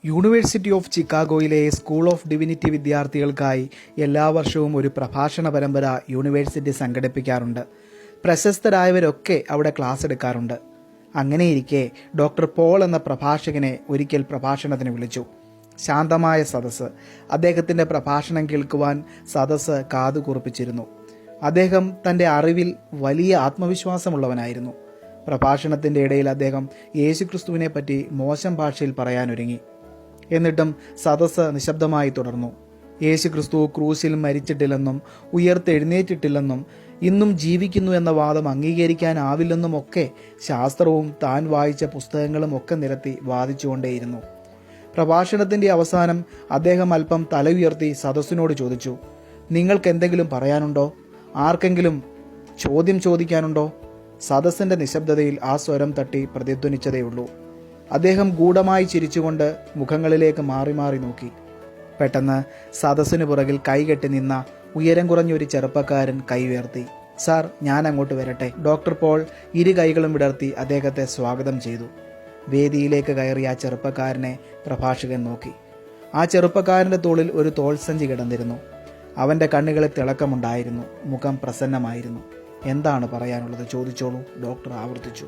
University of ചിക്കാഗോയിലെ school of divinity വിദ്യാർത്ഥികൾക്കായി എല്ലാ വർഷവും ഒരു പ്രഭാഷണ പരമ്പര യൂണിവേഴ്സിറ്റി സംഘടിപ്പിക്കാറുണ്ട്. പ്രശസ്തരായവരൊക്കെ അവിടെ ക്ലാസ് എടുക്കാറുണ്ട്. അങ്ങനെയിരിക്കെ ഡോക്ടർ പോൾ എന്ന പ്രഭാഷകനെ ഒരിക്കൽ പ്രഭാഷണത്തിന് വിളിച്ചു. ശാന്തമായ സദസ്സ്. അദ്ദേഹത്തിൻ്റെ പ്രഭാഷണം കേൾക്കുവാൻ സദസ്സ് കാതുകൂർപ്പിച്ചിരുന്നു. അദ്ദേഹം തൻ്റെ അറിവിൽ വലിയ ആത്മവിശ്വാസമുള്ളവനായിരുന്നു. പ്രഭാഷണത്തിൻ്റെ ഇടയിൽ അദ്ദേഹം യേശുക്രിസ്തുവിനെ പറ്റി മോശം ഭാഷയിൽ പറയാനൊരുങ്ങി. എന്നിട്ടും സദസ്സ് നിശബ്ദമായി തുടർന്നു. യേശുക്രിസ്തു ക്രൂശിൽ മരിച്ചിട്ടില്ലെന്നും ഉയർത്തെഴുന്നേറ്റിട്ടില്ലെന്നും ഇന്നും ജീവിക്കുന്നു എന്ന വാദം അംഗീകരിക്കാനാവില്ലെന്നും ഒക്കെ ശാസ്ത്രവും താൻ വായിച്ച പുസ്തകങ്ങളും ഒക്കെ നിരത്തി വാദിച്ചുകൊണ്ടേയിരുന്നു. പ്രഭാഷണത്തിൻ്റെ അവസാനം അദ്ദേഹം അല്പം തല ഉയർത്തി സദസ്സിനോട് ചോദിച്ചു, നിങ്ങൾക്ക് എന്തെങ്കിലും പറയാനുണ്ടോ? ആർക്കെങ്കിലും ചോദ്യം ചോദിക്കാനുണ്ടോ? സദസ്സിൻ്റെ നിശബ്ദതയിൽ ആ സ്വരം തട്ടി പ്രതിധ്വനിച്ചതേയുള്ളൂ. അദ്ദേഹം ഗൂഢമായി ചിരിച്ചുകൊണ്ട് മുഖങ്ങളിലേക്ക് മാറി മാറി നോക്കി. പെട്ടെന്ന് സദസ്സിനു പുറകിൽ കൈകെട്ടി നിന്ന ഉയരം കുറഞ്ഞൊരു ചെറുപ്പക്കാരൻ കൈ ഉയർത്തി. സാർ, ഞാൻ അങ്ങോട്ട് വരട്ടെ? ഡോക്ടർ പോൾ ഇരു കൈകളും വിടർത്തി അദ്ദേഹത്തെ സ്വാഗതം ചെയ്തു. വേദിയിലേക്ക് കയറിയ ആ ചെറുപ്പക്കാരനെ പ്രഭാഷകൻ നോക്കി. ആ ചെറുപ്പക്കാരൻ്റെ തോളിൽ ഒരു തോൾസഞ്ചി കിടന്നിരുന്നു. അവൻ്റെ കണ്ണുകളിൽ തിളക്കമുണ്ടായിരുന്നു. മുഖം പ്രസന്നമായിരുന്നു. എന്താണ് പറയാനുള്ളത്? ചോദിച്ചോളൂ, ഡോക്ടർ ആവർത്തിച്ചു.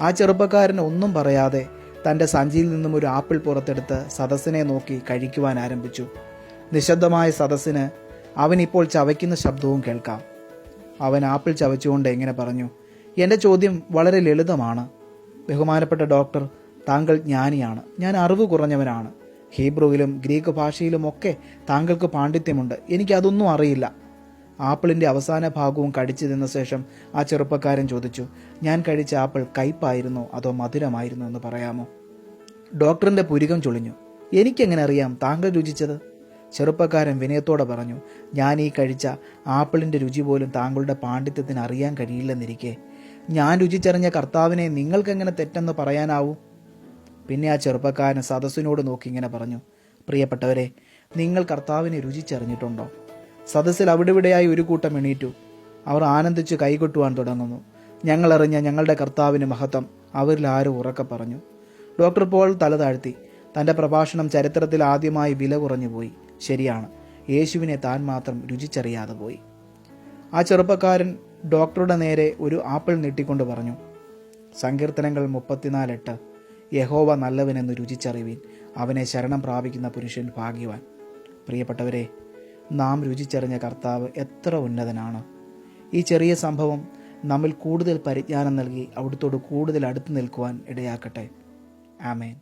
ആ ചെറുപ്പക്കാരൻ ഒന്നും പറയാതെ തൻ്റെ സഞ്ചിയിൽ നിന്നും ഒരു ആപ്പിൾ പുറത്തെടുത്ത് സദസ്സിനെ നോക്കി കഴിക്കുവാൻ ആരംഭിച്ചു. നിശബ്ദമായ സദസ്സിന് അവൻ ഇപ്പോൾ ചവയ്ക്കുന്ന ശബ്ദവും കേൾക്കാം. അവൻ ആപ്പിൾ ചവച്ചുകൊണ്ട് എങ്ങനെ പറഞ്ഞു, എൻ്റെ ചോദ്യം വളരെ ലളിതമാണ്. ബഹുമാനപ്പെട്ട ഡോക്ടർ, താങ്കൾ ജ്ഞാനിയാണ്. ഞാൻ അറിവ് കുറഞ്ഞവനാണ്. ഹീബ്രുവിലും ഗ്രീക്ക് ഭാഷയിലുമൊക്കെ താങ്കൾക്ക് പാണ്ഡിത്യമുണ്ട്. എനിക്കതൊന്നും അറിയില്ല. ആപ്പിളിൻ്റെ അവസാന ഭാഗവും കടിച്ചു തിന്ന ശേഷം ആ ചെറുപ്പക്കാരൻ ചോദിച്ചു, ഞാൻ കഴിച്ച ആപ്പിൾ കയ്പായിരുന്നോ അതോ മധുരമായിരുന്നോ എന്ന് പറയാമോ? ഡോക്ടറിൻ്റെ പുരികം ചൊളിഞ്ഞു. എനിക്കെങ്ങനെ അറിയാം താങ്കൾ രുചിച്ചത്? ചെറുപ്പക്കാരൻ വിനയത്തോടെ പറഞ്ഞു, ഞാൻ ഈ കഴിച്ച ആപ്പിളിൻ്റെ രുചി പോലും താങ്കളുടെ പാണ്ഡിത്യത്തിന് അറിയാൻ കഴിയില്ലെന്നിരിക്കെ ഞാൻ രുചിച്ചറിഞ്ഞ കർത്താവിനെ നിങ്ങൾക്കെങ്ങനെ തെറ്റെന്ന് പറയാനാവൂ? പിന്നെ ആ ചെറുപ്പക്കാരൻ സദസ്സിനോട് നോക്കി ഇങ്ങനെ പറഞ്ഞു, പ്രിയപ്പെട്ടവരെ, നിങ്ങൾ കർത്താവിനെ രുചിച്ചറിഞ്ഞിട്ടുണ്ടോ? സദസ്സിൽ അവിടെവിടെയായി ഒരു കൂട്ടം എണീറ്റു. അവർ ആനന്ദിച്ച് കൈകൊട്ടുവാൻ തുടങ്ങുന്നു. ഞങ്ങളറിഞ്ഞ ഞങ്ങളുടെ കർത്താവിന് മഹത്വം, അവരിൽ ആരോ ഉറക്കെ പറഞ്ഞു. ഡോക്ടർ പോൾ തല താഴ്ത്തി. തൻ്റെ പ്രഭാഷണം ചരിത്രത്തിൽ ആദ്യമായി വില കുറഞ്ഞു പോയി. ശരിയാണ്, യേശുവിനെ താൻ മാത്രം രുചിച്ചറിയാതെ പോയി. ആ ചെറുപ്പക്കാരൻ ഡോക്ടറുടെ നേരെ ഒരു ആപ്പിൾ നീട്ടിക്കൊണ്ട് പറഞ്ഞു, സങ്കീർത്തനങ്ങൾ 34:8, യഹോവ നല്ലവനെന്ന് രുചിച്ചറിവീൻ, അവനെ ശരണം പ്രാപിക്കുന്ന പുരുഷൻ ഭാഗ്യവാൻ. പ്രിയപ്പെട്ടവരെ, നാം രുചിച്ചറിഞ്ഞ കർത്താവ് എത്ര ഉന്നതനാണ്. ഈ ചെറിയ സംഭവം നമ്മിൽ കൂടുതൽ പരിജ്ഞാനം നൽകി അവിടുത്തോട് കൂടുതൽ അടുത്ത് നിൽക്കുവാൻ ഇടയാക്കട്ടെ. ആമേൻ.